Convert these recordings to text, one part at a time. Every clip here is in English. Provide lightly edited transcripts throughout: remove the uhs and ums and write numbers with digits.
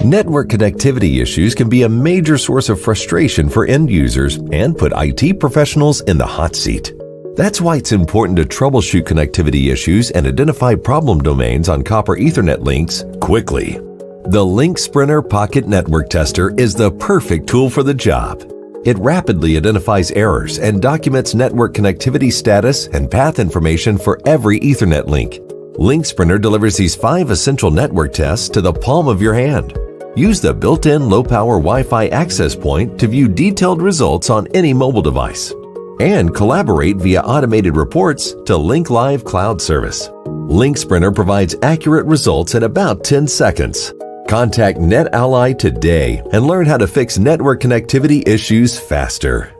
Network connectivity issues can be a major source of frustration for end users and put IT professionals in the hot seat. That's why it's important to troubleshoot connectivity issues and identify problem domains on copper Ethernet links quickly. The Link Sprinter Pocket Network Tester is the perfect tool for the job. It rapidly identifies errors and documents network connectivity status and path information for every Ethernet link. Link Sprinter delivers these 5 essential network tests to the palm of your hand. Use the built-in low-power Wi-Fi access point to view detailed results on any mobile device. And collaborate via automated reports to Link Live Cloud Service. Link Sprinter provides accurate results in about 10 seconds. Contact NetAlly today and learn how to fix network connectivity issues faster.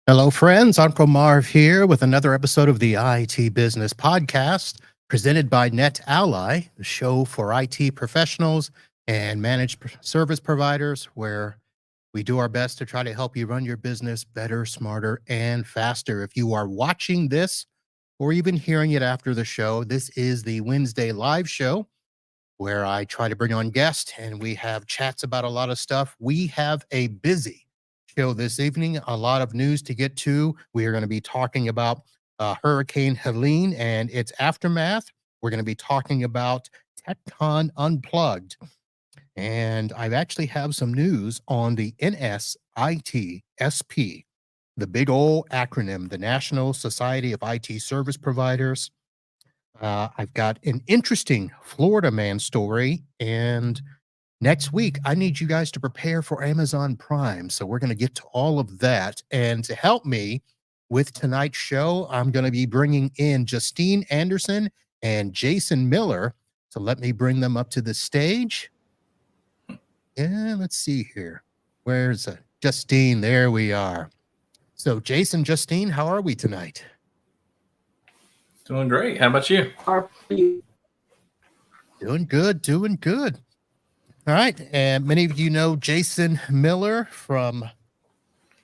Hello, friends. Uncle Marv here with another episode of the IT Business Podcast presented by NetAlly, the show for IT professionals and managed service providers, where we do our best to try to help you run your business better, smarter, and faster. If you are watching this or even hearing it after the show, this is the Wednesday live show where I try to bring on guests and we have chats about a lot of stuff. We have a busy show this evening, a lot of news to get to. We are going to be talking about Hurricane Helene and its aftermath. We're going to be talking about TechCon Unplugged. And I actually have some news on the NSITSP, the big old acronym, the National Society of IT Service Providers. I've got an interesting Florida man story, and next week, I need you guys to prepare for Amazon Prime. So we're going to get to all of that. And to help me with tonight's show, I'm going to be bringing in Justine Anderson and Jason Miller. So let me bring them up to the stage. Yeah, let's see here. Where's Justine? There we are. So Jason, Justine, how are we tonight? Doing great. How about you? Are you? Doing good, doing good. All right, and many of you know Jason Miller from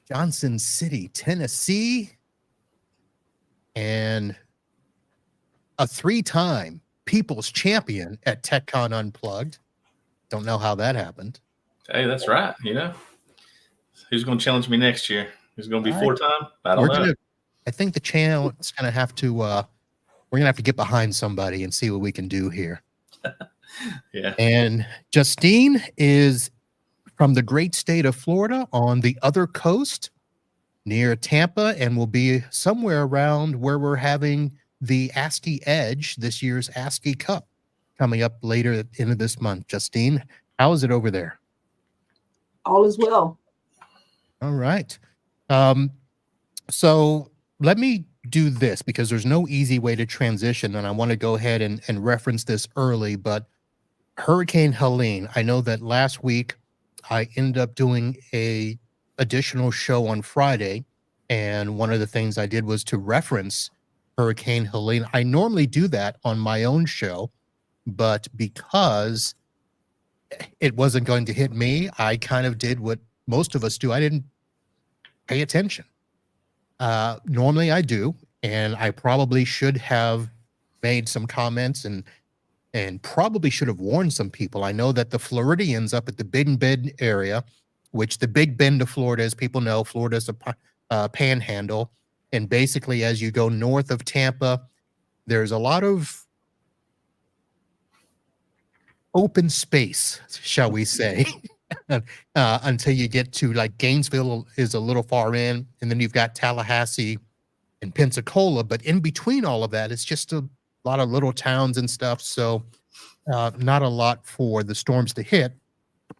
Johnson City, Tennessee, and a 3-time People's Champion at TechCon Unplugged. Don't know how that happened. Hey, that's right. You know, who's going to challenge me next year? Who's going to be 4-time? I don't know. I think the channel is going to have to. We're going to have to get behind somebody and see what we can do here. Yeah. And Justine is from the great state of Florida on the other coast near Tampa, and will be somewhere around where we're having the ASCII Edge, this year's ASCII Cup, coming up later at the end of this month. Justine, how is it over there? All is well. All right. So let me do this because there's no easy way to transition, and I want to go ahead and reference this early, but Hurricane Helene, I know that last week I ended up doing a additional show on Friday, and one of the things I did was to reference Hurricane Helene. I normally do that on my own show, but because it wasn't going to hit me, I kind of did what most of us do. I didn't pay attention. Normally I do, and I probably should have made some comments and probably should have warned some people. I know that the Floridians up at the Big Bend area, which the Big Bend of Florida, as people know, Florida's a panhandle. And basically, as you go north of Tampa, there's a lot of open space, shall we say, until you get to like Gainesville is a little far in, and then you've got Tallahassee and Pensacola. But in between all of that, it's just a a lot of little towns and stuff. So not a lot for the storms to hit.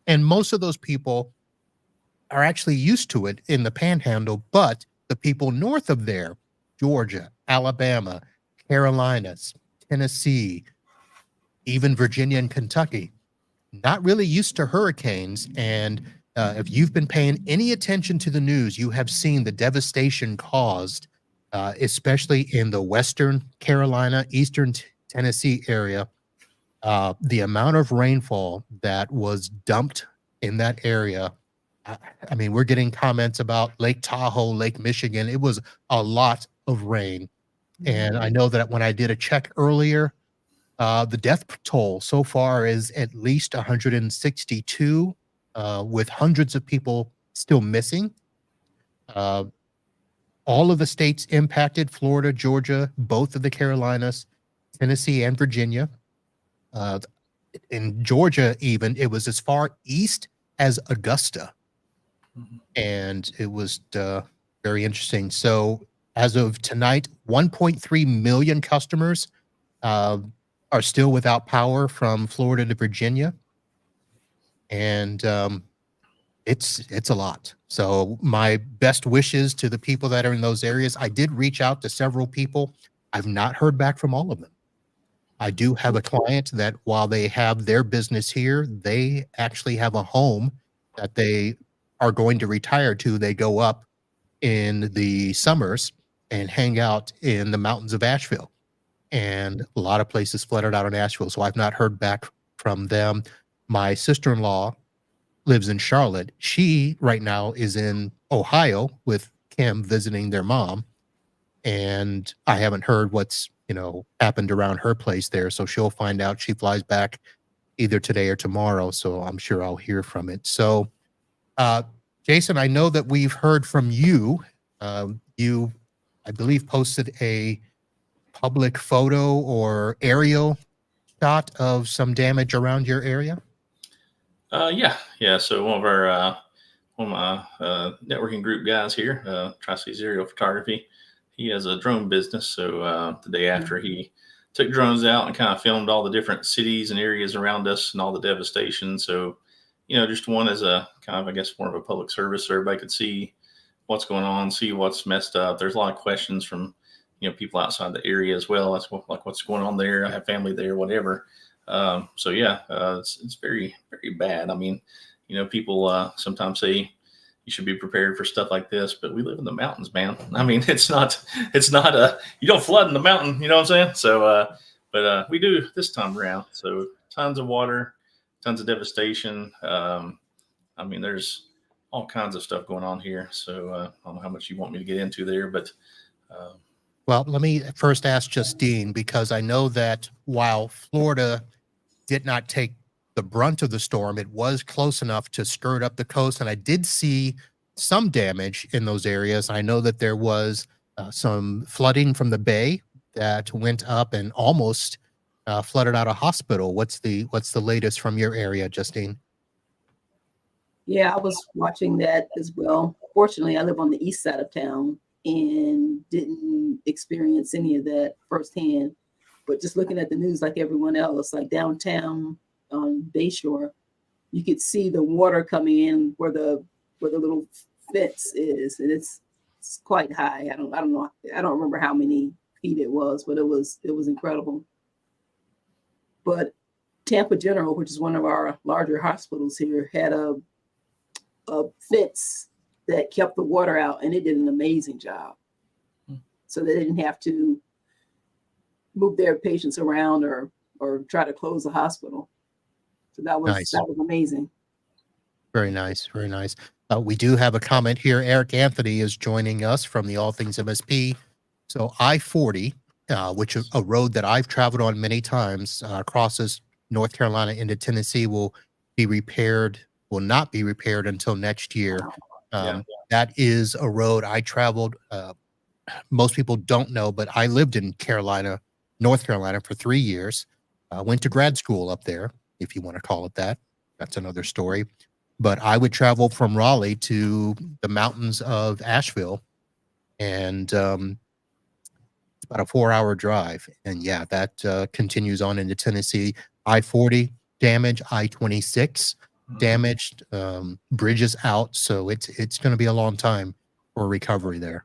And most of those people are actually used to it in the panhandle, but the people north of there, Georgia, Alabama, Carolinas, Tennessee, even Virginia and Kentucky, not really used to hurricanes. And if you've been paying any attention to the news, you have seen the devastation caused, especially in the Western Carolina, Eastern Tennessee area. The amount of rainfall that was dumped in that area. I mean, we're getting comments about Lake Tahoe, Lake Michigan. It was a lot of rain. And I know that when I did a check earlier, the death toll so far is at least 162, with hundreds of people still missing. All of the states impacted, Florida, Georgia, both of the Carolinas, Tennessee, and Virginia. In Georgia, even, it was as far east as Augusta. And it was very interesting. So as of tonight, 1.3 million customers are still without power from Florida to Virginia. And it's a lot. So my best wishes to the people that are in those areas. I did reach out to several people. I've not heard back from all of them. I do have a client that while they have their business here, they actually have a home that they are going to retire to. They go up in the summers and hang out in the mountains of Asheville. And a lot of places flooded out in Asheville. So I've not heard back from them. My sister-in-law lives in Charlotte. She right now is in Ohio with Kim visiting their mom. And I haven't heard what's, happened around her place there. So she'll find out. She flies back either today or tomorrow. So I'm sure I'll hear from it. So, Jason, I know that we've heard from you. You, I believe, posted a public photo or aerial shot of some damage around your area. Yeah. So one of my networking group guys here, Tri-Cities Aerial Photography, he has a drone business. So the day after, he took drones out and kind of filmed all the different cities and areas around us and all the devastation. So, just one as a kind of, I guess, more of a public service so everybody could see what's going on, see what's messed up. There's a lot of questions from, people outside the area as well. That's like what's going on there. I have family there, whatever. It's very, very bad. I mean, people sometimes say you should be prepared for stuff like this, but we live in the mountains, man. I mean, it's not you don't flood in the mountain, you know what I'm saying? So, but we do this time around. So tons of water, tons of devastation. I mean, there's all kinds of stuff going on here. So I don't know how much you want me to get into there, but well, let me first ask Justine, because I know that while Florida did not take the brunt of the storm, it was close enough to skirt up the coast. And I did see some damage in those areas. I know that there was some flooding from the bay that went up and almost flooded out a hospital. What's the latest from your area, Justine? Yeah, I was watching that as well. Fortunately, I live on the east side of town and didn't experience any of that firsthand. But just looking at the news like everyone else, like downtown on Bayshore, you could see the water coming in where the little fence is, and it's quite high. I don't know. I don't remember how many feet it was, but it was incredible. But Tampa General, which is one of our larger hospitals here, had a fence that kept the water out, and it did an amazing job. So they didn't have to move their patients around or try to close the hospital. So that was Nice. That was amazing. Very nice. Very nice. We do have a comment here. Eric Anthony is joining us from the All Things MSP. So I-40, which is a road that I've traveled on many times, crosses North Carolina into Tennessee, will not be repaired until next year. That is a road I traveled. Most people don't know, but I lived in North Carolina for 3 years. Went to grad school up there, if you want to call it that. That's another story. But I would travel from Raleigh to the mountains of Asheville. And It's about a 4-hour drive. And yeah, that continues on into Tennessee. I-40 damage, I-26 damaged, bridges out. So it's going to be a long time for recovery there.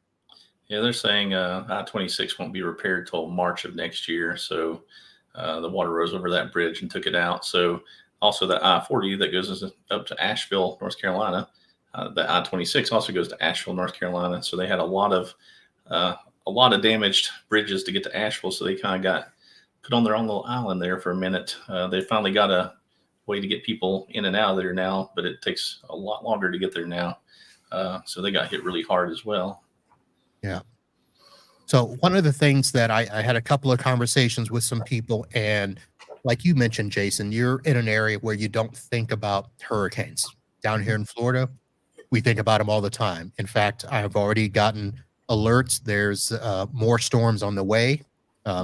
Yeah, they're saying I-26 won't be repaired till March of next year. So the water rose over that bridge and took it out. So also the I-40 that goes up to Asheville, North Carolina, the I-26 also goes to Asheville, North Carolina. So they had a lot of damaged bridges to get to Asheville. So they kind of got put on their own little island there for a minute. They finally got a way to get people in and out of there now, but it takes a lot longer to get there now. So they got hit really hard as well. Yeah. So one of the things that I had a couple of conversations with some people, and like you mentioned, Jason, you're in an area where you don't think about hurricanes. Down here in Florida, we think about them all the time. In fact, I've already gotten alerts. There's more storms on the way.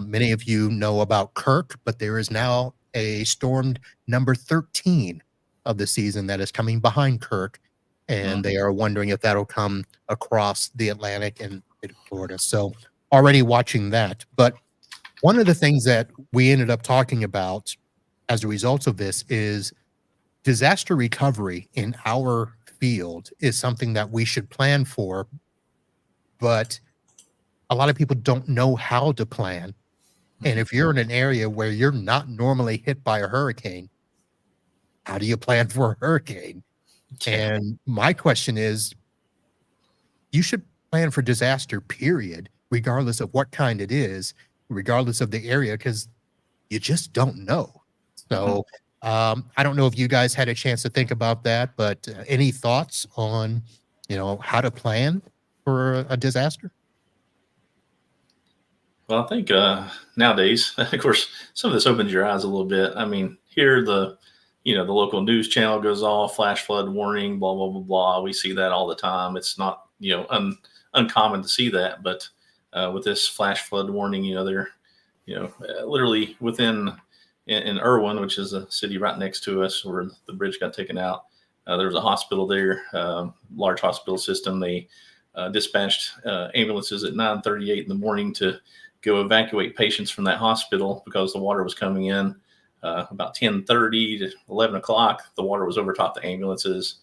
Many of you know about Kirk, but there is now a storm number 13 of the season that is coming behind Kirk, and they are wondering if that'll come across the Atlantic and Florida. So already watching that. But one of the things that we ended up talking about as a result of this is disaster recovery in our field is something that we should plan for, but a lot of people don't know how to plan. And if you're in an area where you're not normally hit by a hurricane, how do you plan for a hurricane? And my question is, you should plan for disaster, period, regardless of what kind it is, regardless of the area, because you just don't know. So I don't know if you guys had a chance to think about that, but any thoughts on, how to plan for a disaster? Well, I think nowadays, of course, some of this opens your eyes a little bit. I mean, here the local news channel goes off, flash flood warning, blah blah blah blah. We see that all the time. It's not uncommon to see that, but with this flash flood warning, they're literally within in Irwin, which is a city right next to us, where the bridge got taken out. There was a hospital there, large hospital system. They dispatched ambulances at 9:38 in the morning to go evacuate patients from that hospital because the water was coming in. About 10:30 to 11 o'clock, the water was over top the ambulances.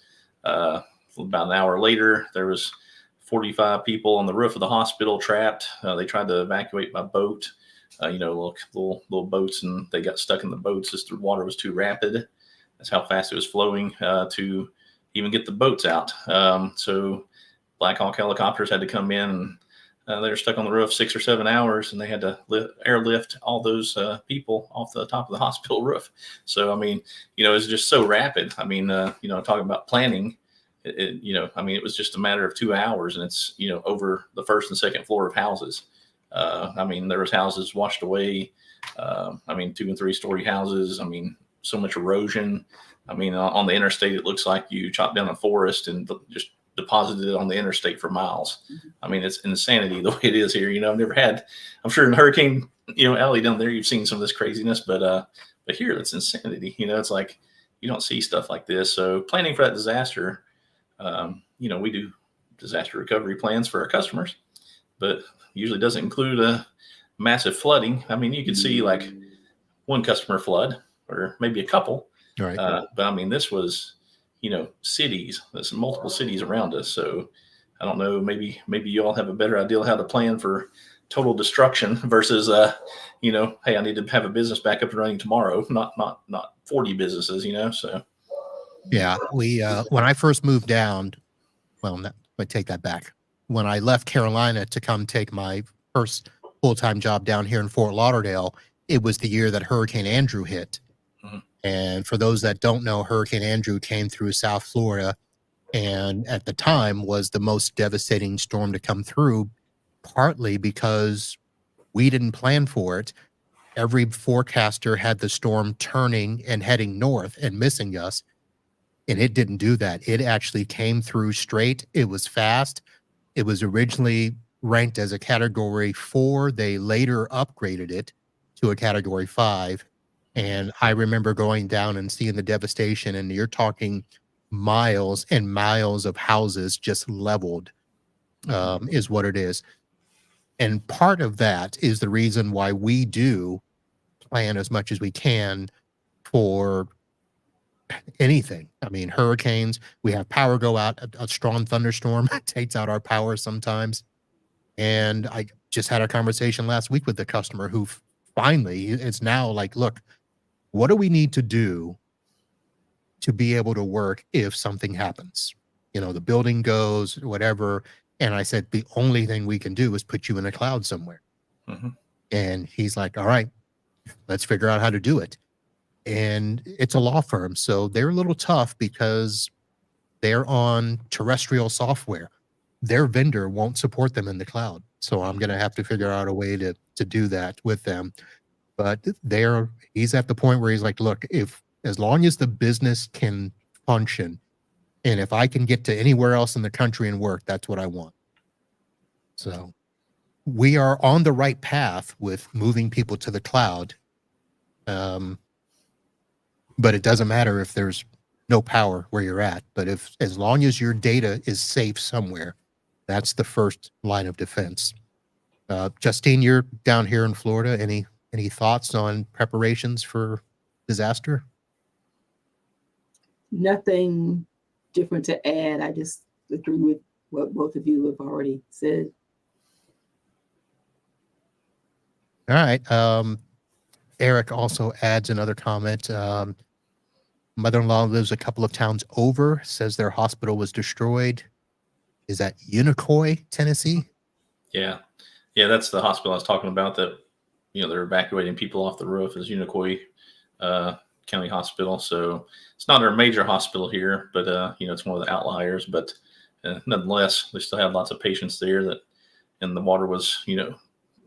About an hour later, there was 45 people on the roof of the hospital trapped. They tried to evacuate by boat, little boats, and they got stuck in the boats as the water was too rapid. That's how fast it was flowing to even get the boats out. So Black Hawk helicopters had to come in, and they were stuck on the roof 6 or 7 hours, and they had to airlift all those people off the top of the hospital roof. So, I mean, it's just so rapid. I mean, talking about planning, it was just a matter of 2 hours, and it's, over the first and second floor of houses. I mean, there was houses washed away. 2 and 3 story houses. I mean, so much erosion. I mean, on the interstate, it looks like you chopped down a forest and just deposited it on the interstate for miles. I mean, it's insanity the way it is here. I've never had, I'm sure in Hurricane, Alley down there, you've seen some of this craziness, but here it's insanity. It's like, you don't see stuff like this. So planning for that disaster, we do disaster recovery plans for our customers, but usually doesn't include a massive flooding. I mean, you could see like one customer flood or maybe a couple, Right. But I mean, this was, cities. There's multiple cities around us. So I don't know, maybe you all have a better idea of how to plan for total destruction versus, hey, I need to have a business back up and running tomorrow, not 40 businesses, so. Yeah, we when I first moved down, I take that back. When I left Carolina to come take my first full-time job down here in Fort Lauderdale, it was the year that Hurricane Andrew hit. And for those that don't know, Hurricane Andrew came through South Florida, and at the time was the most devastating storm to come through, partly because we didn't plan for it. Every forecaster had the storm turning and heading north and missing us, and it didn't do that. It actually came through straight. It was fast. It was originally ranked as a Category 4. They later upgraded it to a Category 5. And I remember going down and seeing the devastation, and you're talking miles and miles of houses just leveled, is what it is. And part of that is the reason why we do plan as much as we can for anything. I mean, hurricanes, we have power go out, a strong thunderstorm takes out our power sometimes. And I just had a conversation last week with the customer who finally is now like, look, what do we need to do to be able to work if something happens? You know, the building goes, whatever. And I said, the only thing we can do is put you in a cloud somewhere. Mm-hmm. And he's like, all right, let's figure out how to do it. And it's a law firm. So they're a little tough because they're on terrestrial software. Their vendor won't support them in the cloud. So I'm going to have to figure out a way to do that with them. But he's at the point where he's like, look, as long as the business can function, and if I can get to anywhere else in the country and work, that's what I want. So we are on the right path with moving people to the cloud. But it doesn't matter if there's no power where you're at. But as long as your data is safe somewhere, that's the first line of defense. Justine, you're down here in Florida. Any thoughts on preparations for disaster? Nothing different to add. I just agree with what both of you have already said. All right. Eric also adds another comment. Mother-in-law lives a couple of towns over, says their hospital was destroyed. Is that Unicoi, Tennessee? Yeah. That's the hospital I was talking about that, they're evacuating people off the roof is Unicoi County Hospital. So it's not our major hospital here, but, it's one of the outliers, but nonetheless, they still had lots of patients there and the water was,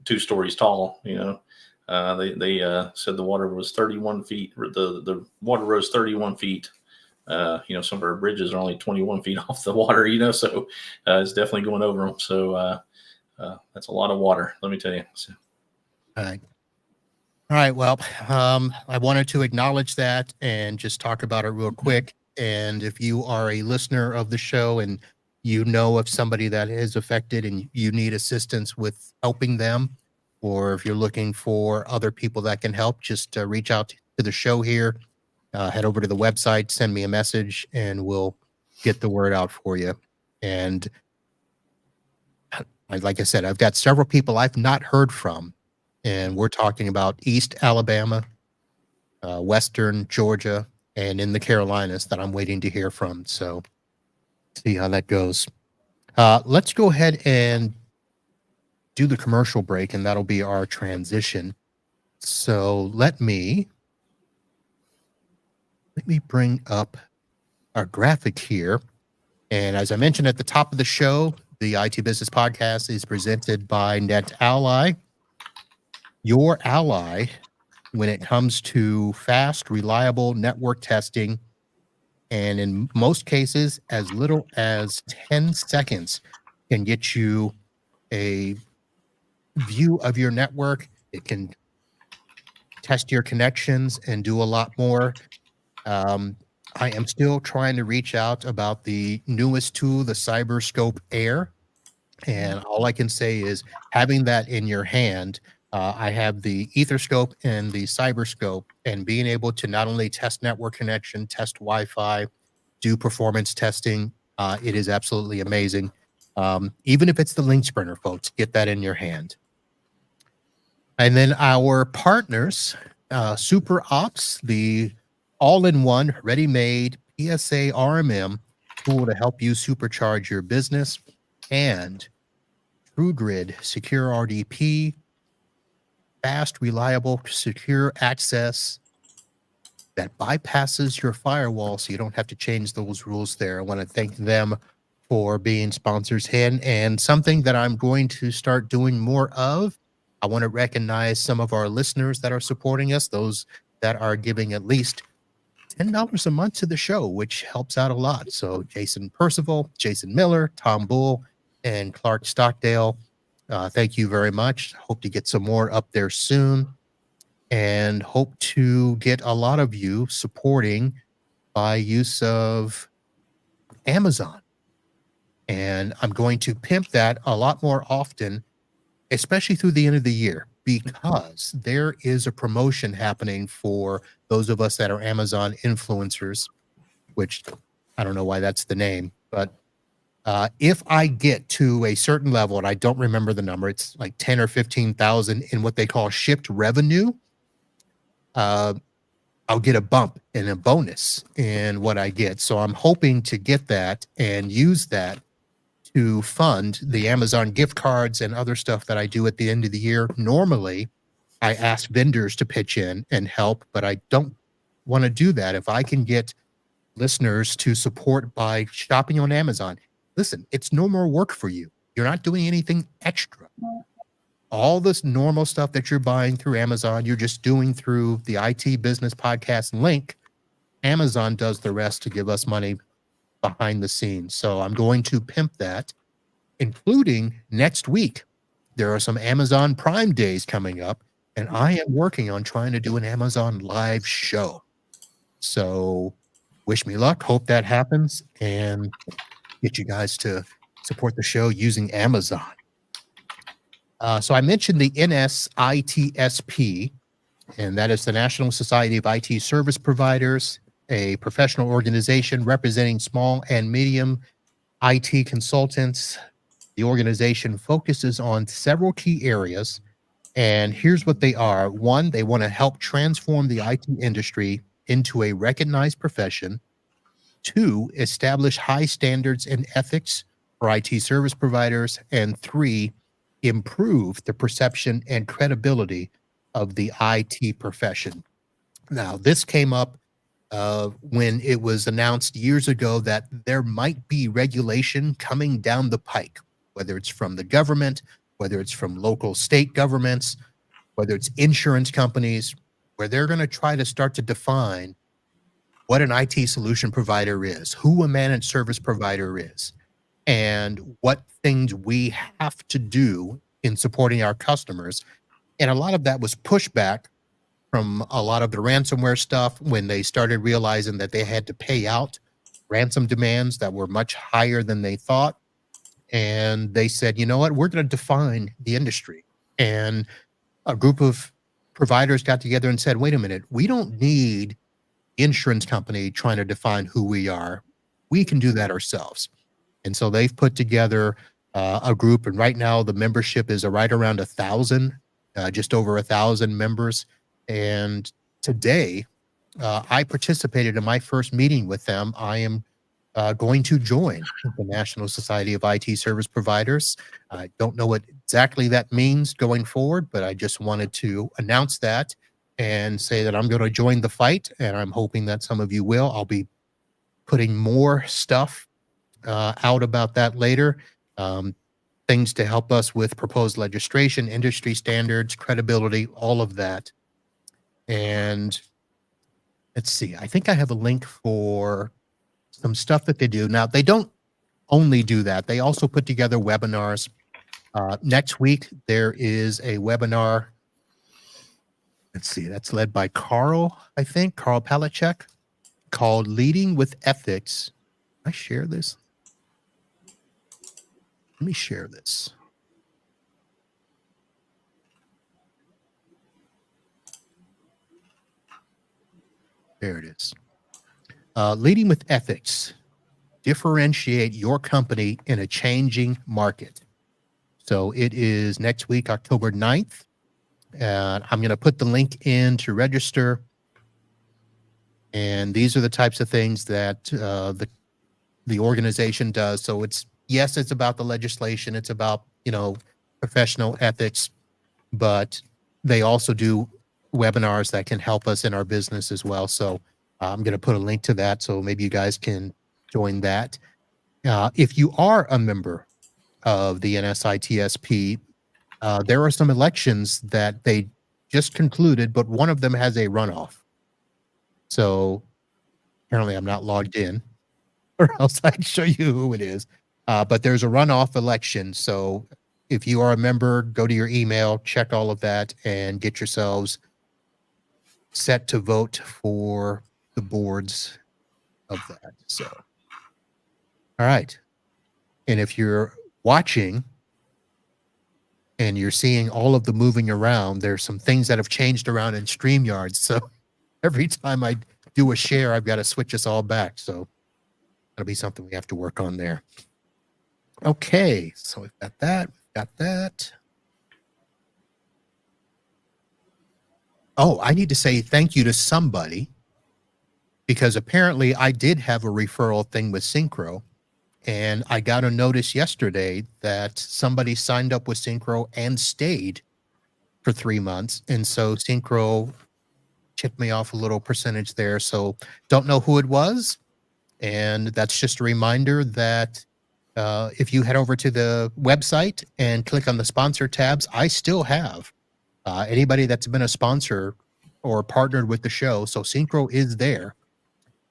2 stories tall, They said the water was 31 feet. The water rose 31 feet. Some of our bridges are only 21 feet off the water, so it's definitely going over them. So that's a lot of water, let me tell you. So. All right. Well, I wanted to acknowledge that and just talk about it real quick. And if you are a listener of the show and you know of somebody that is affected and you need assistance with helping them, or if you're looking for other people that can help, just reach out to the show here, head over to the website, send me a message, and we'll get the word out for you. And like I said, I've got several people I've not heard from, and we're talking about East Alabama, Western Georgia, and in the Carolinas that I'm waiting to hear from. So see how that goes. Let's go ahead and do the commercial break, and that'll be our transition. So let me bring up our graphic here. And as I mentioned at the top of the show, the IT Business Podcast is presented by NetAlly, your ally when it comes to fast, reliable network testing. And in most cases, as little as 10 seconds can get you a view of your network. It can test your connections and do a lot more. I am still trying to reach out about the newest tool, the CyberScope Air. And all I can say is having that in your hand, I have the Etherscope and the CyberScope, and being able to not only test network connection, test Wi-Fi, do performance testing, it is absolutely amazing. Even if it's the link sprinter, folks, get that in your hand. And then our partners, Super Ops, the all-in-one, ready-made PSA RMM tool to help you supercharge your business, and TrueGrid Secure RDP, fast, reliable, secure access that bypasses your firewall so you don't have to change those rules there. I want to thank them for being sponsors here. And something that I'm going to start doing more of, I want to recognize some of our listeners that are supporting us, those that are giving at least $10 a month to the show, which helps out a lot. So Jason Percival, Jason Miller, Tom Bull, and Clark Stockdale, thank you very much. Hope to get some more up there soon, and hope to get a lot of you supporting by use of Amazon. And I'm going to pimp that a lot more often especially through the end of the year, because there is a promotion happening for those of us that are Amazon influencers, which I don't know why that's the name, but if I get to a certain level, and I don't remember the number, it's like 10 or 15,000 in what they call shipped revenue, uh, I'll get a bump and a bonus in what I get. So I'm hoping to get that and use that to fund the Amazon gift cards and other stuff that I do at the end of the year. Normally, I ask vendors to pitch in and help, but I don't want to do that. If I can get listeners to support by shopping on Amazon, listen, it's no more work for you. You're not doing anything extra. All this normal stuff that you're buying through Amazon, you're just doing through the IT Business Podcast link. Amazon does the rest to give us money behind the scenes. So I'm going to pimp that, including next week. There are some Amazon Prime days coming up, and I am working on trying to do an Amazon live show. So wish me luck. Hope that happens and get you guys to support the show using Amazon. So I mentioned the NSITSP, and that is the National Society of IT Service Providers, a professional organization representing small and medium IT consultants. The organization focuses on several key areas, and here's what they are. One, they want to help transform the IT industry into a recognized profession. Two, establish high standards and ethics for IT service providers. And three, improve the perception and credibility of the IT profession. Now, this came up when it was announced years ago that there might be regulation coming down the pike, whether it's from the government, whether it's from local state governments, whether it's insurance companies, where they're going to try to start to define what an IT solution provider is, who a managed service provider is, and what things we have to do in supporting our customers. And a lot of that was pushback from a lot of the ransomware stuff when they started realizing that they had to pay out ransom demands that were much higher than they thought. And they said, you know what, we're going to define the industry. And a group of providers got together and said, wait a minute, we don't need insurance company trying to define who we are. We can do that ourselves. And so they've put together a group, and right now the membership is right around 1,000, just over 1,000 members. And today, I participated in my first meeting with them. I am going to join the National Society of IT Service Providers. I don't know what exactly that means going forward, but I just wanted to announce that and say that I'm going to join the fight, and I'm hoping that some of you will. I'll be putting more stuff out about that later. Things to help us with proposed legislation, industry standards, credibility, all of that. And let's see, I think I have a link for some stuff that they do. Now, they don't only do that. They also put together webinars. Next week, there is a webinar. Let's see, that's led by Carl, I think, Carl Palachek, called Leading with Ethics. Can I share this? Let me share this. There it is. Leading with Ethics. Differentiate your company in a changing market. So it is next week, October 9th. And I'm going to put the link in to register. And these are the types of things that the organization does. So it's about the legislation. It's about, professional ethics, but they also do webinars that can help us in our business as well. So I'm going to put a link to that. So maybe you guys can join that. If you are a member of the NSITSP, there are some elections that they just concluded, but one of them has a runoff. So apparently I'm not logged in, or else I'd show you who it is. But there's a runoff election. So if you are a member, go to your email, check all of that, and get yourselves set to vote for the boards of that. So, all right. And if you're watching and you're seeing all of the moving around. There's some things that have changed around in StreamYard. So every time I do a share, I've got to switch us all back. So that'll be something we have to work on there. Okay, so we've got that. We've got that. Oh, I need to say thank you to somebody, because apparently I did have a referral thing with Synchro, and I got a notice yesterday that somebody signed up with Synchro and stayed for 3 months. And so Synchro chipped me off a little percentage there. So don't know who it was. And that's just a reminder that if you head over to the website and click on the sponsor tabs, I still have anybody that's been a sponsor or partnered with the show. So Synchro is there.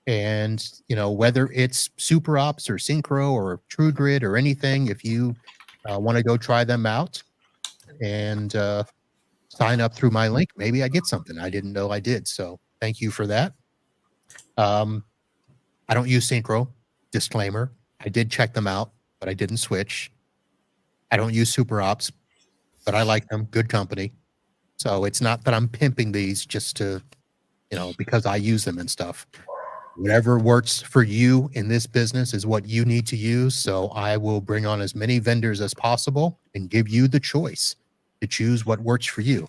And, you know, whether it's Super Ops or Synchro or True Grid or anything, if you want to go try them out and sign up through my link, maybe I get something I didn't know I did. So thank you for that. I don't use Synchro, disclaimer. I did check them out, but I didn't switch. I don't use Super Ops, but I like them. Good company. So it's not that I'm pimping these just to, you know, because I use them and stuff. Whatever works for you in this business is what you need to use. So I will bring on as many vendors as possible and give you the choice to choose what works for you.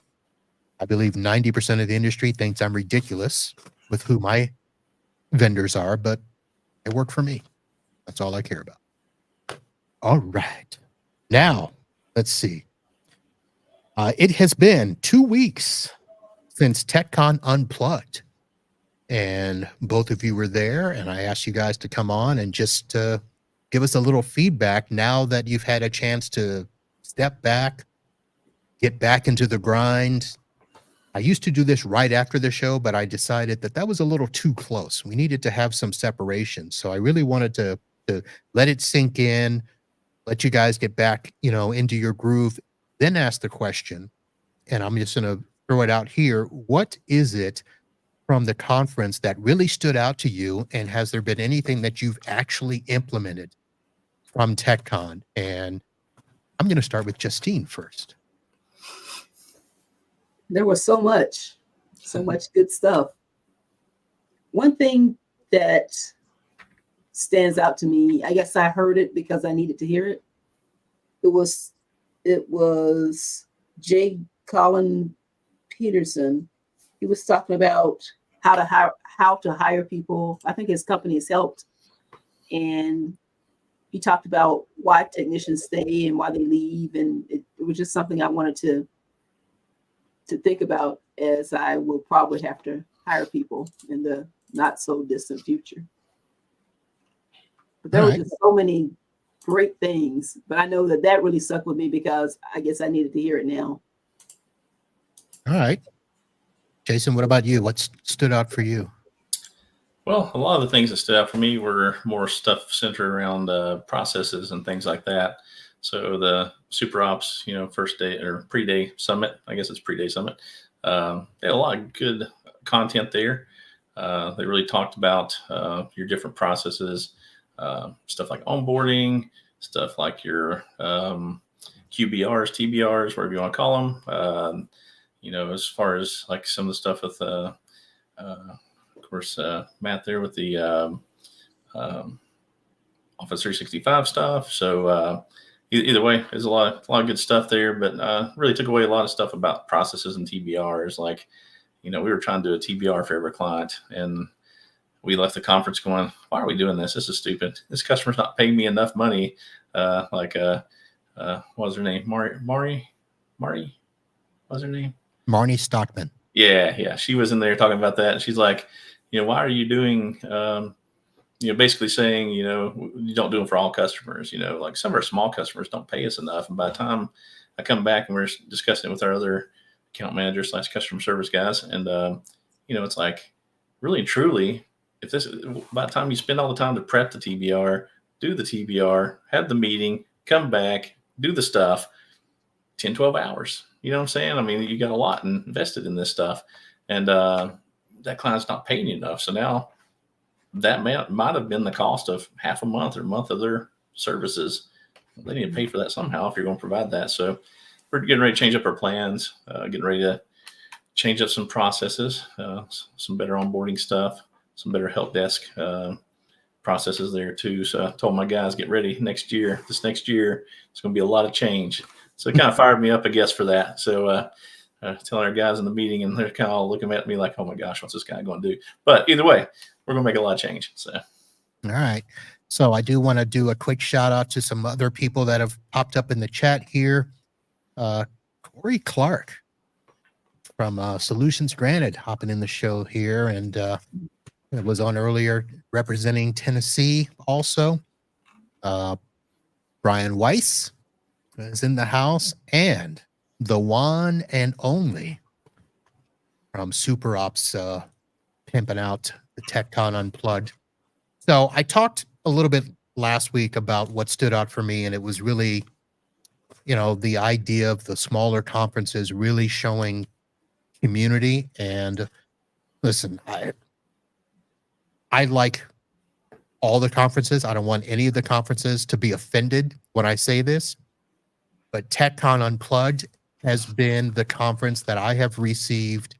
I believe 90% of the industry thinks I'm ridiculous with who my vendors are, but they work for me. That's all I care about. All right. Now, let's see. It has been 2 weeks since TechCon Unplugged. And both of you were there, and I asked you guys to come on and just give us a little feedback now that you've had a chance to step back, get back into the grind. I used to do this right after the show, but I decided that that was a little too close. We needed to have some separation. So I really wanted to let it sink in, let you guys get back, you know, into your groove, then ask the question. And I'm just going to throw it out here. What is it from the conference that really stood out to you? And has there been anything that you've actually implemented from TechCon? And I'm going to start with Justine first. There was so much good stuff. One thing that stands out to me, I guess I heard it because I needed to hear it. It was J. Colin Peterson. He was talking about how to hire people. I think his company has helped. And he talked about why technicians stay and why they leave. And it was just something I wanted to think about, as I will probably have to hire people in the not so distant future. But there were just so many great things. But I know that really stuck with me because I guess I needed to hear it now. All right. Jason, what about you? What stood out for you? Well, a lot of the things that stood out for me were more stuff centered around processes and things like that. So the Super Ops, you know, first day or pre-day summit, I guess it's pre-day summit. They had a lot of good content there. They really talked about your different processes, stuff like onboarding, stuff like your QBRs, TBRs, whatever you want to call them. You know, as far as like some of the stuff with, of course, Matt there with the Office 365 stuff. So either way, there's a lot of good stuff there, but really took away a lot of stuff about processes and TBRs. Like, you know, we were trying to do a TBR for every client, and we left the conference going, why are we doing this? This is stupid. This customer's not paying me enough money. What was her name? Mari? What was her name? Marnie Stockman. Yeah. She was in there talking about that. And she's like, you know, why are you doing, you know, basically saying, you know, you don't do them for all customers. You know, like some of our small customers don't pay us enough. And by the time I come back and we're discussing it with our other account managers / customer service guys, and, you know, it's like really and truly, by the time you spend all the time to prep the TBR, do the TBR, have the meeting, come back, do the stuff, 10, 12 hours. You know what I'm saying? I mean, you got a lot invested in this stuff, and that client's not paying you enough. So now that might have been the cost of half a month or a month of their services. They need to pay for that somehow if you're going to provide that. So we're getting ready to change up our plans, getting ready to change up some processes, some better onboarding stuff, some better help desk processes there too. So I told my guys, get ready next year. This next year, it's going to be a lot of change. So it kind of fired me up, I guess, for that. So telling our guys in the meeting, and they're kind of all looking at me like, oh my gosh, what's this guy going to do? But either way, we're going to make a lot of change. So. All right. So I do want to do a quick shout out to some other people that have popped up in the chat here. Corey Clark from Solutions Granted hopping in the show here, and it was on earlier representing Tennessee also. Brian Weiss is in the house, and the one and only from Super Ops pimping out the TechCon Unplugged. So I talked a little bit last week about what stood out for me, and it was really, the idea of the smaller conferences really showing community. And listen, I like all the conferences. I don't want any of the conferences to be offended when I say this, but TechCon Unplugged has been the conference that I have received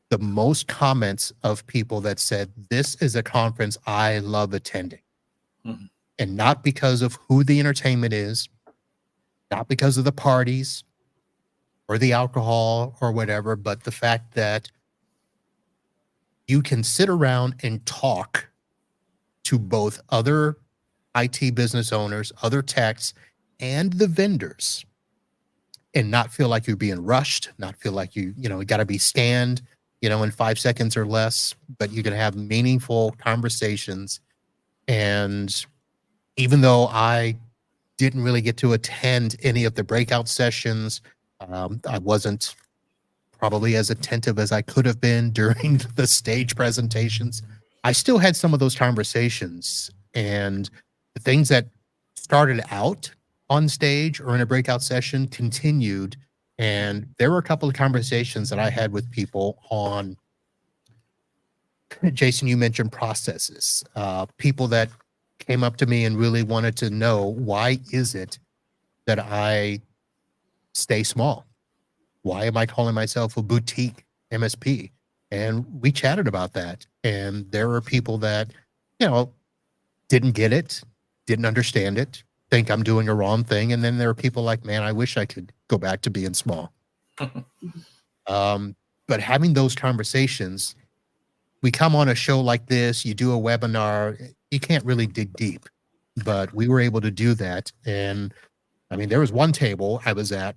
the most comments of people that said, this is a conference I love attending. Mm-hmm. And not because of who the entertainment is, not because of the parties or the alcohol or whatever, but the fact that you can sit around and talk to both other IT business owners, other techs, and the vendors, and not feel like you're being rushed, not feel like you got to be scanned, in 5 seconds or less, but you can have meaningful conversations. And even though I didn't really get to attend any of the breakout sessions, I wasn't probably as attentive as I could have been during the stage presentations. I still had some of those conversations, and the things that started out on stage or in a breakout session continued. And there were a couple of conversations that I had with people on, Jason, you mentioned processes, people that came up to me and really wanted to know, why is it that I stay small? Why am I calling myself a boutique MSP? And we chatted about that. And there were people that, didn't get it, didn't understand it, think I'm doing a wrong thing. And then there are people like, man, I wish I could go back to being small. But having those conversations, we come on a show like this, you do a webinar, you can't really dig deep, but we were able to do that. And I mean, there was one table I was at.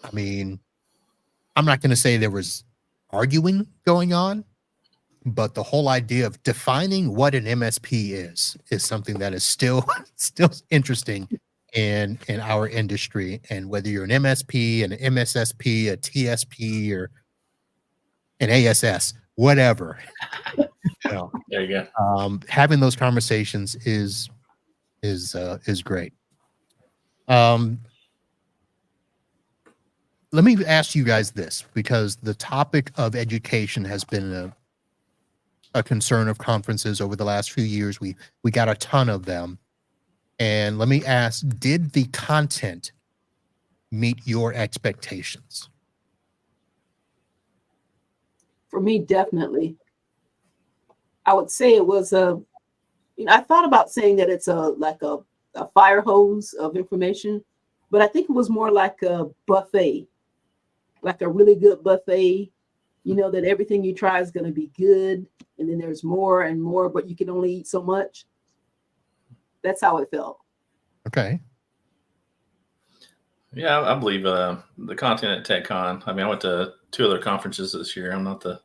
I mean, I'm not going to say there was arguing going on, but the whole idea of defining what an MSP is something that is still interesting in our industry. And whether you're an MSP, an MSSP, a TSP, or an ASS, whatever, there you go. Having those conversations is great. Let me ask you guys this, because the topic of education has been a concern of conferences over the last few years. We got a ton of them. And let me ask, did the content meet your expectations? For me, definitely. I would say it was I thought about saying that it's like a fire hose of information, but I think it was more like a buffet, like a really good buffet, that everything you try is going to be good. And then there's more and more, but you can only eat so much. That's how it felt. Okay. Yeah, I believe the content at TechCon. I mean, I went to 2 other conferences this year. I'm not the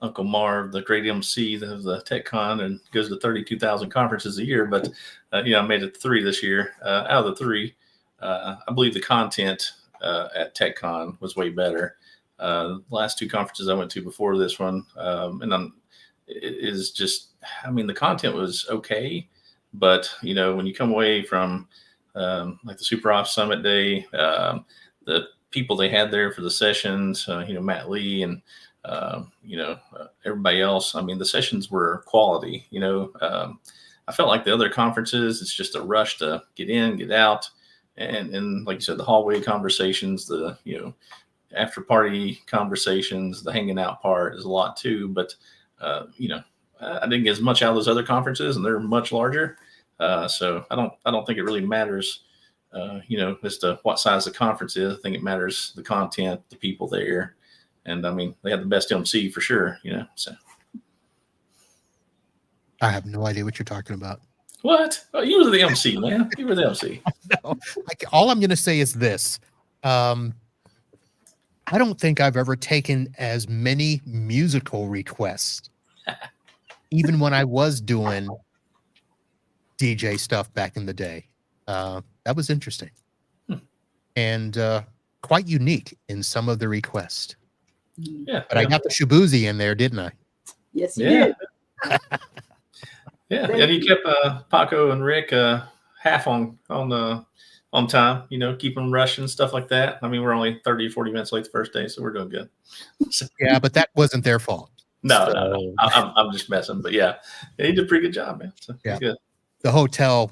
Uncle Marv, the great MC of the TechCon, and goes to 32,000 conferences a year. But I made it 3 this year. Out of the 3, I believe the content at TechCon was way better. The last 2 conferences I went to before this one, is just, I mean, the content was okay, but when you come away from like the Super Ops Summit Day, the people they had there for the sessions, Matt Lee and everybody else. I mean, the sessions were quality. I felt like the other conferences, it's just a rush to get in, get out. and like you said, the hallway conversations, the after party conversations, the hanging out part is a lot too. But I didn't get as much out of those other conferences, and they're much larger. So I don't think it really matters, as to what size the conference is. I think it matters the content, the people there, and I mean they had the best MC for sure. So I have no idea what you're talking about. what? Oh, you were the MC, man. You were the MC. No, all I'm going to say is this. I don't think I've ever taken as many musical requests, even when I was doing DJ stuff back in the day. That was interesting and quite unique in some of the requests. Yeah, but I got the Shabuzi in there, didn't I? Yes, you did. Yeah, and you kept Paco and Rick half on time, keep them rushing, stuff like that. I mean, we're only 30, 40 minutes late the first day, so we're doing good. Yeah, but that wasn't their fault. No. I'm just messing. But yeah, he did a pretty good job, man. So yeah. Good. The hotel,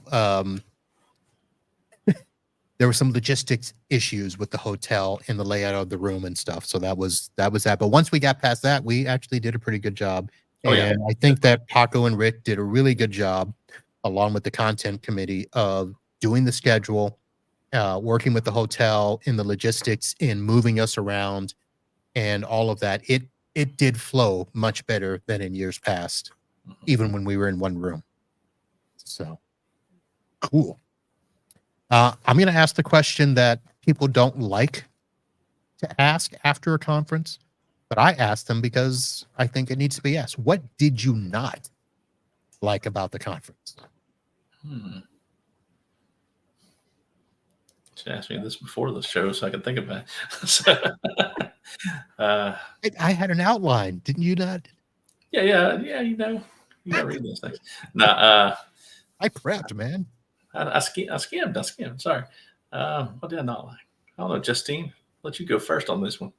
there were some logistics issues with the hotel and the layout of the room and stuff. So that was that. But once we got past that, we actually did a pretty good job. And I think that Paco and Rick did a really good job, along with the content committee, of doing the schedule, working with the hotel in the logistics, in moving us around, and all of that. It did flow much better than in years past, even when we were in one room. So cool. I'm going to ask the question that people don't like to ask after a conference, but I asked them because I think it needs to be asked. What did you not like about the conference? Should ask me this before the show so I can think about it. I had an outline, didn't you not? Yeah. You gotta read those things. No, I prepped, man. I skimmed. Sorry. What did I not like? I don't know, Justine. Let you go first on this one.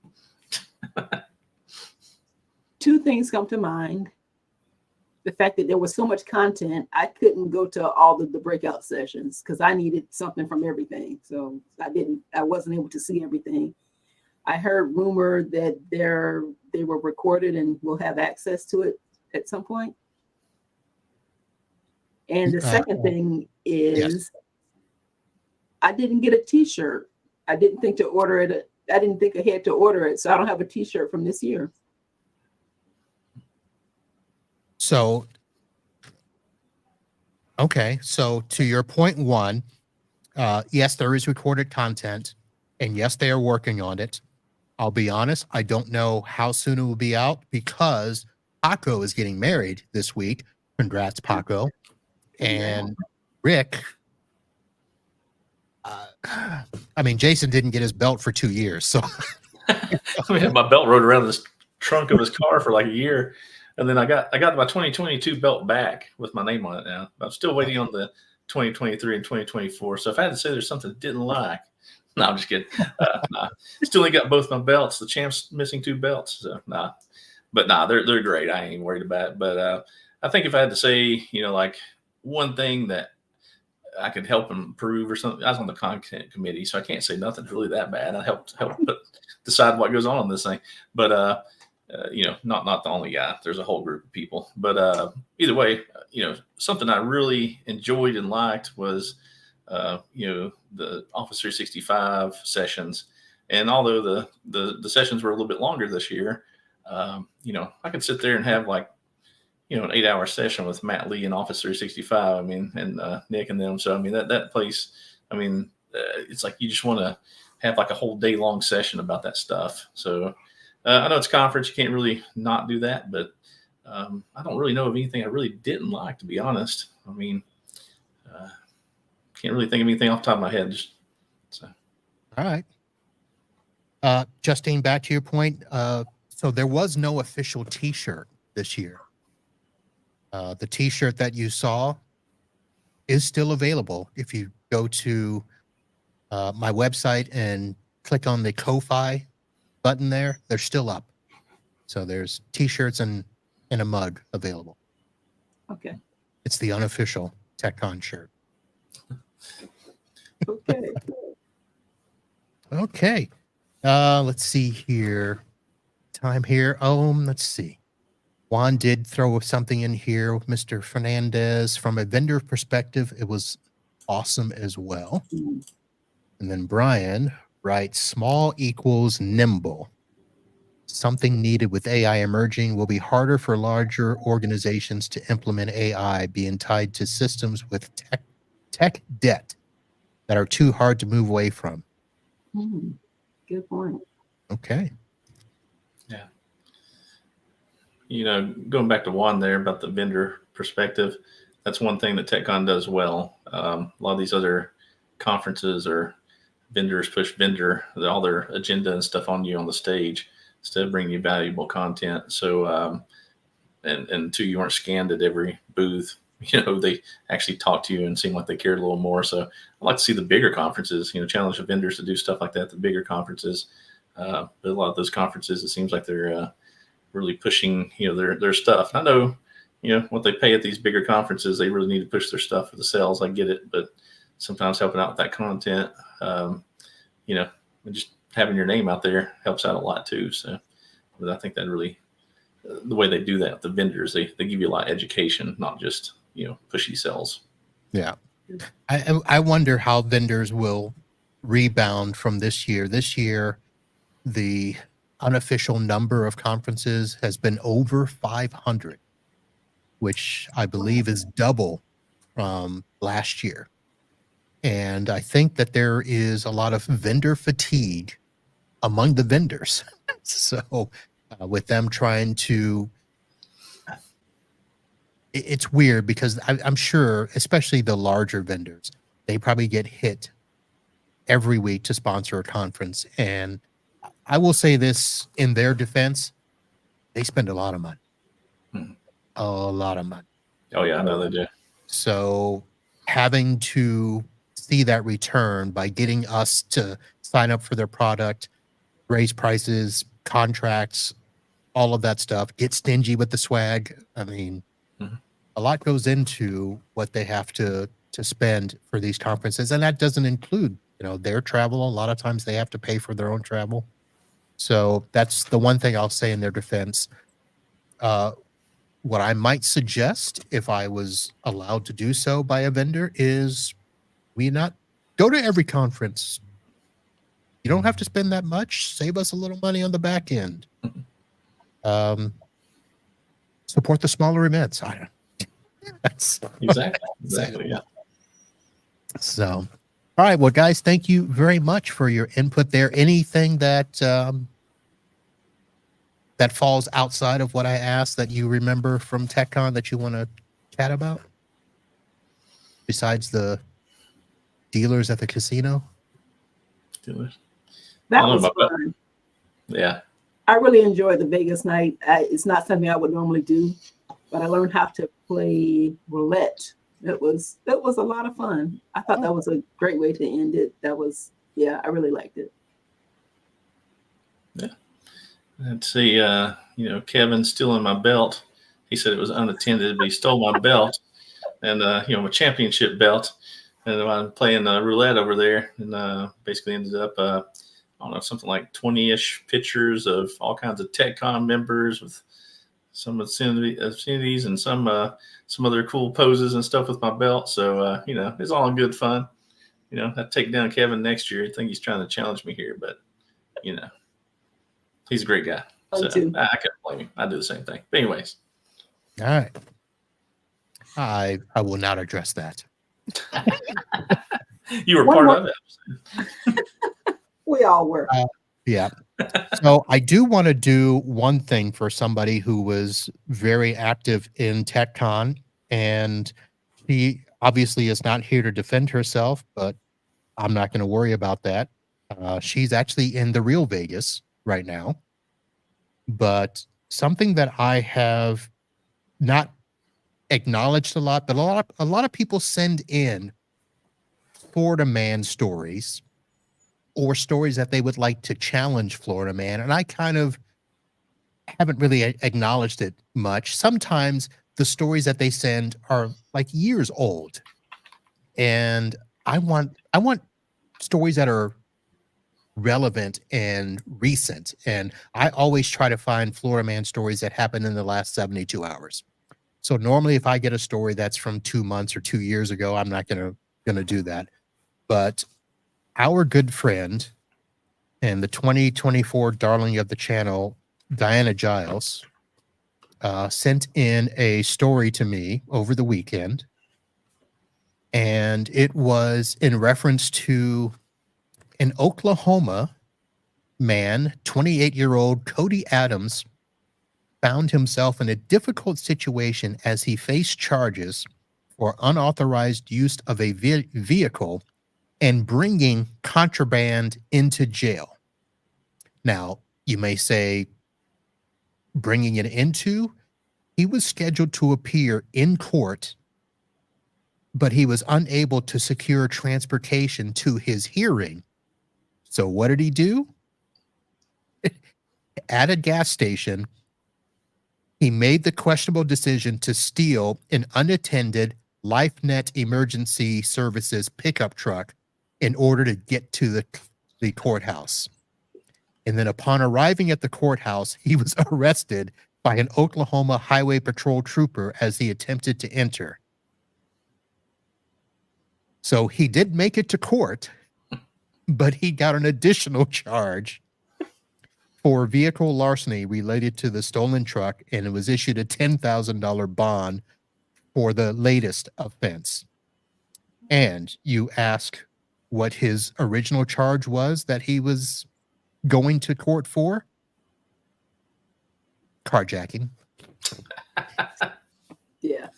Two things come to mind. The fact that there was so much content, I couldn't go to all of the breakout sessions because I needed something from everything. So I wasn't able to see everything. I heard rumor that they were recorded and we'll have access to it at some point. And the second thing is, I didn't get a t-shirt. I didn't think to order it. I didn't think ahead to order it. So I don't have a t-shirt from this year. So, okay. So to your point one, yes, there is recorded content, and yes, they are working on it. I'll be honest, I don't know how soon it will be out because Paco is getting married this week. Congrats, Paco. And Rick, I mean, Jason didn't get his belt for 2 years. So I had my belt rode around the trunk of his car for like a year. And then I got my 2022 belt back with my name on it now. I'm still waiting on the 2023 and 2024. So if I had to say there's something I didn't like, no, I'm just kidding. Nah. Still ain't got both my belts. The champ's missing 2 belts. So nah. But nah, they're great. I ain't worried about it. But I think if I had to say, like one thing that I could help improve or something, I was on the content committee, so I can't say nothing's really that bad. I helped decide what goes on in this thing. But not the only guy. There's a whole group of people. But either way, something I really enjoyed and liked was, the Office 365 sessions. And although the sessions were a little bit longer this year, I could sit there and have like, an 8-hour session with Matt Lee and Office 365. I mean, and Nick and them. So I mean that place. I mean, it's like you just want to have like a whole day long session about that stuff. So. I know it's a conference. You can't really not do that, but I don't really know of anything I really didn't like, to be honest. I mean, can't really think of anything off the top of my head. All right. Justine, back to your point. So there was no official t-shirt this year. The t-shirt that you saw is still available. If you go to my website and click on the Ko-Fi button there, they're still up. So there's t-shirts and a mug available. Okay. It's the unofficial TechCon shirt. Okay. Okay. Let's see here. Time here. Let's see. Juan did throw something in here with Mr. Fernandez. From a vendor perspective, it was awesome as well. Mm. And then Brian writes, small equals nimble. Something needed with AI emerging will be harder for larger organizations to implement AI, being tied to systems with tech debt that are too hard to move away from. Good point. Okay. Yeah. You know, going back to Juan there about the vendor perspective, that's one thing that TechCon does well. A lot of these other conferences or vendors push all their agenda and stuff on you on the stage instead of bringing you valuable content. So, and two, you weren't scanned at every booth. You know, they actually talked to you and seemed like they cared a little more. So I like to see the bigger conferences, you know, challenge the vendors to do stuff like that, the bigger conferences. But a lot of those conferences, it seems like they're really pushing, you know, their stuff. And I know, you know, what they pay at these bigger conferences, they really need to push their stuff for the sales. I get it, but sometimes helping out with that content, you know, and just having your name out there helps out a lot too. So, but I think that really, the way they do that, the vendors, they give you a lot of education, not just, you know, pushy sales. Yeah. I wonder how vendors will rebound from this year. This year, the unofficial number of conferences has been over 500, which I believe is double from last year. And I think that there is a lot of vendor fatigue among the vendors. So with them trying to, it's weird because I'm sure, especially the larger vendors, they probably get hit every week to sponsor a conference. And I will say this in their defense, they spend a lot of money. A lot of money. Oh yeah, I know they do. So having to see that return by getting us to sign up for their product, raise prices, contracts, all of that stuff, get stingy with the swag. I mean, a lot goes into what they have to spend for these conferences. And that doesn't include, you know, their travel. A lot of times they have to pay for their own travel. So that's the one thing I'll say in their defense. What I might suggest, if I was allowed to do so by a vendor, is we not go to every conference. You don't have to spend that much. Save us a little money on the back end. Support the smaller events. I don't. That's Exactly. Yeah. So, all right. Well, guys, thank you very much for your input there. Anything that that falls outside of what I asked that you remember from TechCon that you want to chat about? Besides the dealers at the casino? Dealers. That was fun. Yeah. I really enjoyed the Vegas night. It's not something I would normally do, but I learned how to play roulette. It was a lot of fun. I thought that was a great way to end it. That was, yeah, I really liked it. Yeah. Let's see, you know, Kevin's stealing my belt. He said it was unattended, but he stole my belt and, you know, my championship belt. And I'm playing roulette over there and basically ended up, I don't know, something like 20-ish pictures of all kinds of TechCon members with some obscenities and some other cool poses and stuff with my belt. So, you know, it's all in good fun. You know, I take down Kevin next year. I think he's trying to challenge me here, but, you know, he's a great guy. So I can't blame him. I do the same thing. But anyways. All right. I will not address that. You were part of it. We all were. Yeah. So I do want to do one thing for somebody who was very active in TechCon, and she obviously is not here to defend herself, but I'm not going to worry about that. She's actually in the real Vegas right now. But something that I have not acknowledged a lot, but a lot of people send in Florida man stories or stories that they would like to challenge Florida man. And I kind of haven't really acknowledged it much. Sometimes the stories that they send are like years old. And I want stories that are relevant and recent. And I always try to find Florida man stories that happened in the last 72 hours. So normally if I get a story that's from 2 months or 2 years ago, I'm not gonna do that. But our good friend and the 2024 darling of the channel, Diana Giles, sent in a story to me over the weekend. And it was in reference to an Oklahoma man, 28-year-old Cody Adams, found himself in a difficult situation as he faced charges for unauthorized use of a vehicle and bringing contraband into jail. Now, you may say, bringing it into? He was scheduled to appear in court, but he was unable to secure transportation to his hearing. So what did he do? At a gas station, he made the questionable decision to steal an unattended LifeNet Emergency Services pickup truck in order to get to the courthouse. And then upon arriving at the courthouse, he was arrested by an Oklahoma Highway Patrol trooper as he attempted to enter. So he did make it to court, but he got an additional charge for vehicle larceny related to the stolen truck, and it was issued a $10,000 bond for the latest offense. And you ask what his original charge was that he was going to court for? Carjacking. Yeah.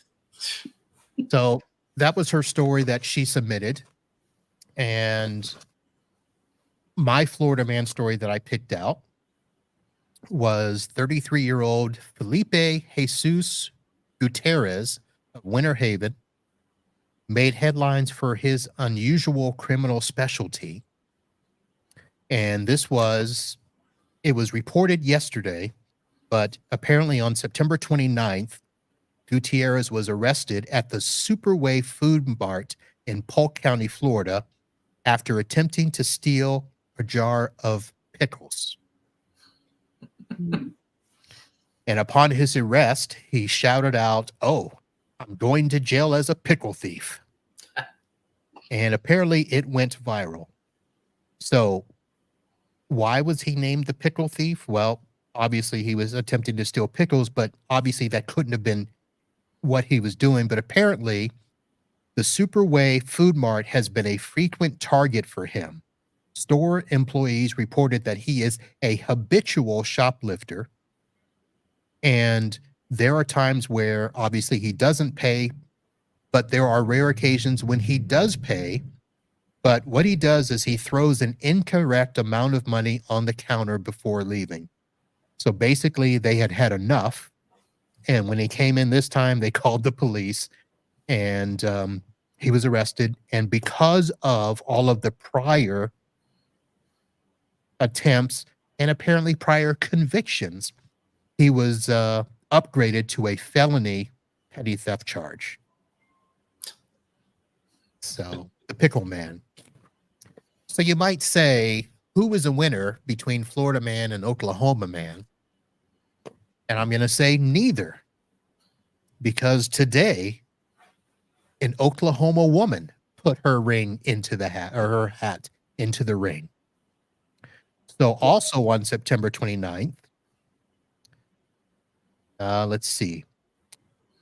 So that was her story that she submitted. And my Florida man story that I picked out was 33-year-old Felipe Jesus Gutierrez of Winter Haven made headlines for his unusual criminal specialty. And it was reported yesterday, but apparently on September 29th, Gutierrez was arrested at the Superway Food Mart in Polk County, Florida, after attempting to steal a jar of pickles. And upon his arrest, he shouted out, "Oh, I'm going to jail as a pickle thief." And apparently it went viral. So why was he named the pickle thief? Well, obviously he was attempting to steal pickles, but obviously that couldn't have been what he was doing. But apparently the Superway Food Mart has been a frequent target for him. Store employees reported that he is a habitual shoplifter. And there are times where obviously he doesn't pay, but there are rare occasions when he does pay. But what he does is he throws an incorrect amount of money on the counter before leaving. So basically they had had enough. And when he came in this time, they called the police, and he was arrested. And because of all of the prior attempts and apparently prior convictions, he was upgraded to a felony petty theft charge. So the pickle man. So you might say, who is a winner between Florida man and Oklahoma man? And I'm going to say neither, because today an Oklahoma woman put her ring into the hat, or her hat into the ring. So also on September 29th, let's see.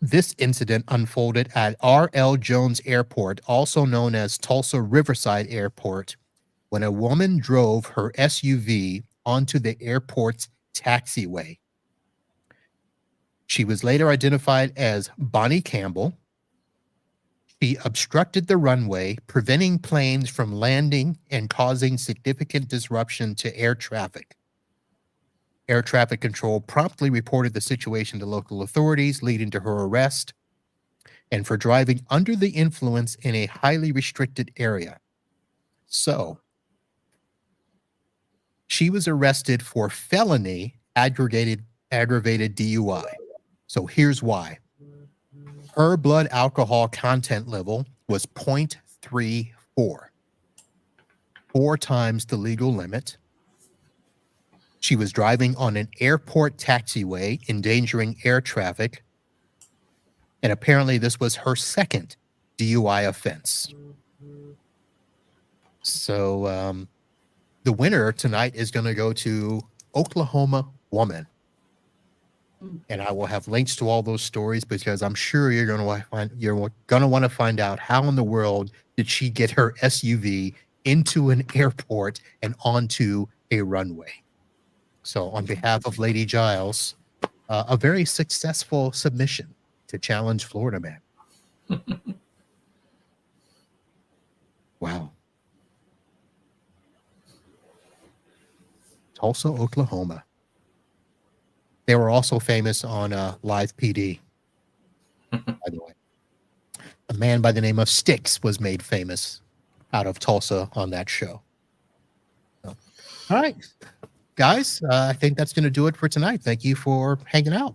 This incident unfolded at R.L. Jones Airport, also known as Tulsa Riverside Airport, when a woman drove her SUV onto the airport's taxiway. She was later identified as Bonnie Campbell. She obstructed the runway, preventing planes from landing and causing significant disruption to air traffic. Air traffic control promptly reported the situation to local authorities, leading to her arrest and for driving under the influence in a highly restricted area. So she was arrested for felony aggravated DUI. So here's why. Her blood alcohol content level was 0.34. 4 times the legal limit. She was driving on an airport taxiway, endangering air traffic. And apparently this was her second DUI offense. So the winner tonight is going to go to Oklahoma Woman. And I will have links to all those stories because I'm sure you're going to want to find out how in the world did she get her SUV into an airport and onto a runway. So on behalf of Lady Giles, a very successful submission to challenge Florida Man. Wow. Tulsa, Oklahoma. They were also famous on Live PD, by the way. A man by the name of Styx was made famous out of Tulsa on that show. So, all right, guys, I think that's going to do it for tonight. Thank you for hanging out.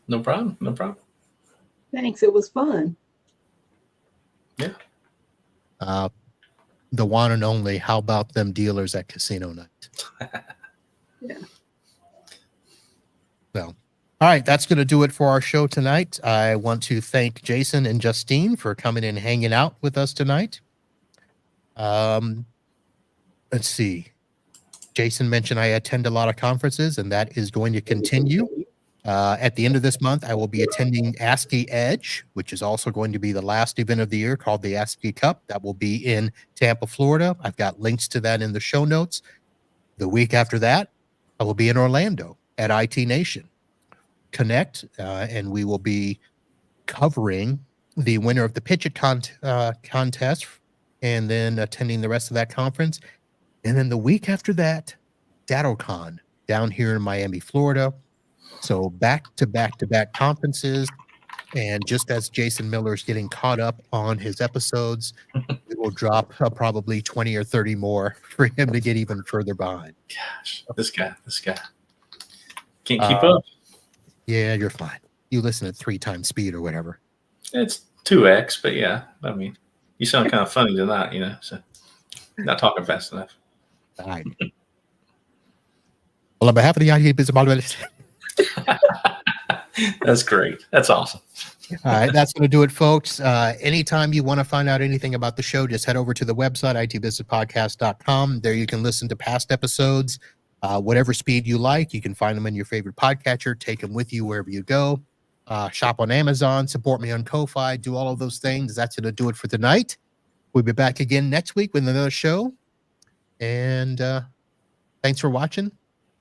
No problem. No problem. Thanks. It was fun. Yeah. The one and only, how about them dealers at casino night? Yeah. So, all right, that's going to do it for our show tonight. I want to thank Jason and Justine for coming and hanging out with us tonight. Let's see. Jason mentioned I attend a lot of conferences, and that is going to continue. At the end of this month, I will be attending ASCII Edge, which is also going to be the last event of the year called the ASCII Cup. That will be in Tampa, Florida. I've got links to that in the show notes. The week after that, I will be in Orlando at IT Nation Connect, and we will be covering the winner of the Pitch It contest and then attending the rest of that conference. And then the week after that, DattoCon down here in Miami, Florida. So back to back to back conferences. And just as Jason Miller is getting caught up on his episodes, we will drop probably 20 or 30 more for him to get even further behind. Gosh, this guy can't keep up. Yeah, you're fine. You listen at 3 times speed or whatever. It's 2x, but yeah, I mean, you sound kind of funny tonight, so not talking fast enough. All right. Well, on behalf of the IT Business Model, That's great. That's awesome. all right, that's going to do it, folks. Anytime you want to find out anything about the show, just head over to the website, itbusinesspodcast.com. There you can listen to past episodes, whatever speed you like. You can find them in your favorite podcatcher. Take them with you wherever you go. Shop on Amazon, support me on Ko-Fi, do all of those things. That's going to do it for tonight. We'll be back again next week with another show. And thanks for watching.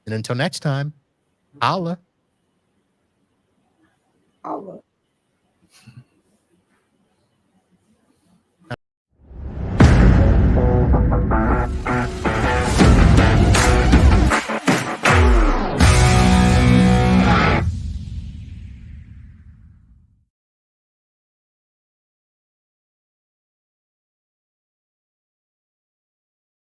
And until next time, holla. Holla.